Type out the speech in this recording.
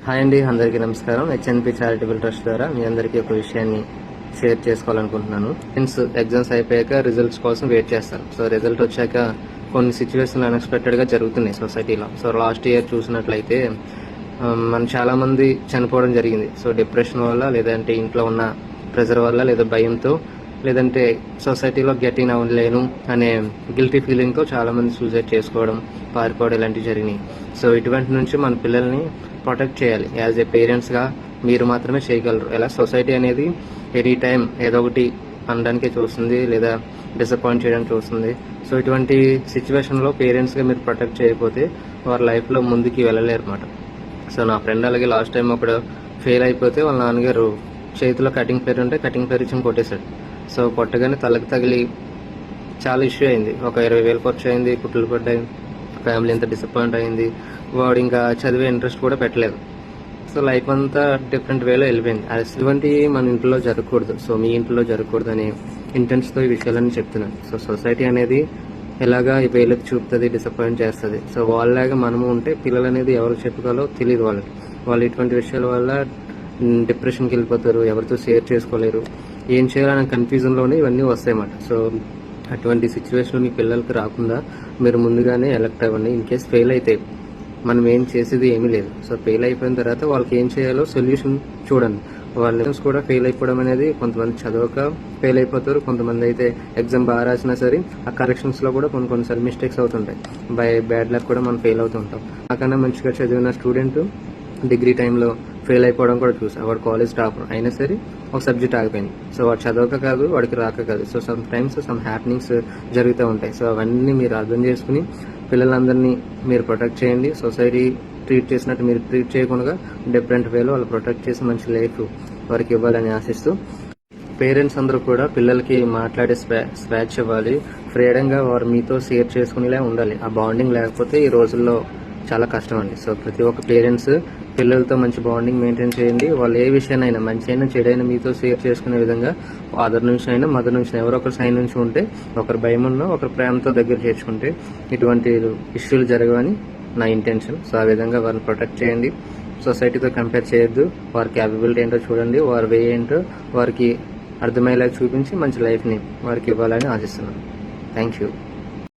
Hi అండి, అందరికీ నమస్కారం. హెచ్ఎన్పి చారిటబుల్ ట్రస్ట్ ద్వారా మీ అందరికీ ఒక విషయాన్ని షేర్ చేసుకోవాలనుకుంటున్నాను. ఫ్రెండ్స్, ఎగ్జామ్స్ అయిపోయాక రిజల్ట్స్ కోసం వెయిట్ చేస్తారు. సో రిజల్ట్ వచ్చాక కొన్ని సిచ్యువేషన్లు అన్ఎక్స్పెక్టెడ్గా జరుగుతున్నాయి సొసైటీలో. సో లాస్ట్ ఇయర్ చూసినట్లయితే మన చాలామంది చనిపోవడం జరిగింది. సో డిప్రెషన్ వల్ల, లేదంటే ఇంట్లో ఉన్న ప్రెజర్ వల్ల, లేదా భయంతో, లేదంటే సొసైటీలో గెటిన్ అవ్వలేను అనే గిల్టీ ఫీలింగ్తో చాలామంది సూసైడ్ చేసుకోవడం, పారిపోవడం ఇలాంటివి జరిగినాయి. సో ఇటువంటి నుంచి మన పిల్లల్ని ప్రొటెక్ట్ చేయాలి. యాజ్ ఏ పేరెంట్స్గా మీరు మాత్రమే చేయగలరు. ఎలా సొసైటీ అనేది ఎనీ టైం ఏదో ఒకటి అనడానికే చూస్తుంది, లేదా డిసప్పాయింట్ చేయడానికి చూస్తుంది. సో ఇటువంటి సిచ్యువేషన్లో పేరెంట్స్గా మీరు ప్రొటెక్ట్ చేయకపోతే వారి లైఫ్లో ముందుకి వెళ్ళలేరు అన్నమాట. సో నా ఫ్రెండ్ అలాగే లాస్ట్ టైం ఒకడు ఫెయిల్ అయిపోతే వాళ్ళ నాన్నగారు చేతిలో కటింగ్ ప్లేట్ ఉంటే కటింగ్ ప్లేట్ ఇచ్చి కొట్టేశాడు. సో కొట్టగానే తలకు తగిలి చాలా ఇష్యూ అయింది. ఒక 20,000 ఖర్చు అయింది, కుట్లు పడ్డాయి, ఫ్యామిలీ అంతా డిసప్పాయింట్ అయింది. వాడు ఇంకా చదివే ఇంట్రెస్ట్ కూడా పెట్టలేదు. సో లైఫ్ అంతా డిఫరెంట్ వేలో వెళ్ళిపోయింది. అటువంటి మన ఇంట్లో జరగకూడదు. సో మీ ఇంట్లో జరగకూడదు అనే ఇంటెన్స్తో ఈ విషయాలన్నీ చెప్తున్నాను. సో సొసైటీ అనేది ఎలాగా ఈ వేలకు చూపుతుంది, డిసప్పాయింట్ చేస్తుంది. సో వాళ్ళలాగా మనము ఉంటే పిల్లలు అనేది ఎవరికి చెప్పుకోవాలో తెలియదు వాళ్ళకి. వాళ్ళు ఇటువంటి విషయాల వల్ల డిప్రెషన్కి వెళ్ళిపోతారు, ఎవరితో షేర్ చేసుకోలేరు, ఏం చేయాలనే కన్ఫ్యూజన్లోనే ఇవన్నీ వస్తాయన్నమాట. సో అటువంటి సిచ్యువేషన్ మీ పిల్లలకి రాకుండా మీరు ముందుగానే ఎలక్ట్ అవ్వండి. ఇన్ కేస్ ఫెయిల్ అయితే మనం ఏం చేసేది ఏమీ లేదు. సో ఫెయిల్ అయిపోయిన తర్వాత వాళ్ళకి ఏం చేయాలో సొల్యూషన్ చూడండి. వాళ్ళ కూడా ఫెయిల్ అయిపోవడం అనేది, కొంతమంది చదవక ఫెయిల్ అయిపోతారు, కొంతమంది అయితే ఎగ్జామ్ బాగా రాసినా సరే ఆ కరెక్షన్స్లో కూడా కొన్నిసార్లు మిస్టేక్స్ అవుతుంటాయి. బై బ్యాడ్ లక్ కూడా మనం ఫెయిల్ అవుతుంటాం. నాకన్నా మంచిగా చదివిన స్టూడెంట్ డిగ్రీ టైంలో ఫెయిల్ అయిపోవడం కూడా చూసాం. వాడు కాలేజ్ టాపర్ అయినా సరే ఒక సబ్జెక్ట్ ఆగిపోయింది. సో వాడు చదవక కాదు, వాడికి రాక కాదు. So some times some happenings జరుగుతూ ఉంటాయి. సో అవన్నీ మీరు అర్థం చేసుకుని పిల్లలందరినీ మీరు ప్రొటెక్ట్ చేయండి. సొసైటీ ట్రీట్ చేసినట్టు మీరు ట్రీట్ చేయకుండా డిఫరెంట్ వేలో వాళ్ళు ప్రొటెక్ట్ చేసి మంచి లైఫ్ వారికి ఇవ్వాలని ఆశిస్తూ, పేరెంట్స్ అందరూ కూడా పిల్లలకి మాట్లాడే స్వేచ్ఛ ఇవ్వాలి. ఫ్రీడంగా వారు మీతో షేర్ చేసుకునేలా ఉండాలి. ఆ బాండింగ్ లేకపోతే ఈ రోజుల్లో చాలా కష్టం అండి. సో ప్రతి ఒక్క పేరెంట్స్ పిల్లలతో మంచి బాండింగ్ మెయింటైన్ చేయండి. వాళ్ళు ఏ విషయాన్నైనా, మంచి అయినా చెడైనా మీతో షేర్ చేసుకునే విధంగా ఫాదర్ నుంచి అయినా మదర్ నుంచి ఎవరో ఒకరి సైన్ నుంచి ఉంటే, ఒకరి భయం ఉన్నా ఒకరి ప్రేమతో దగ్గర చేర్చుకుంటే ఇటువంటి ఇష్యూలు జరగవని నా ఇంటెన్షన్. సో ఆ విధంగా వారిని ప్రొటెక్ట్ చేయండి. సొసైటీతో కంపేర్ చేయొద్దు. వారి క్యాపబిలిటీ ఏంటో చూడండి, వారి వే ఏంటో వారికి అర్థమయ్యేలా చూపించి మంచి లైఫ్ని వారికి ఇవ్వాలని ఆశిస్తున్నాను. Thank you.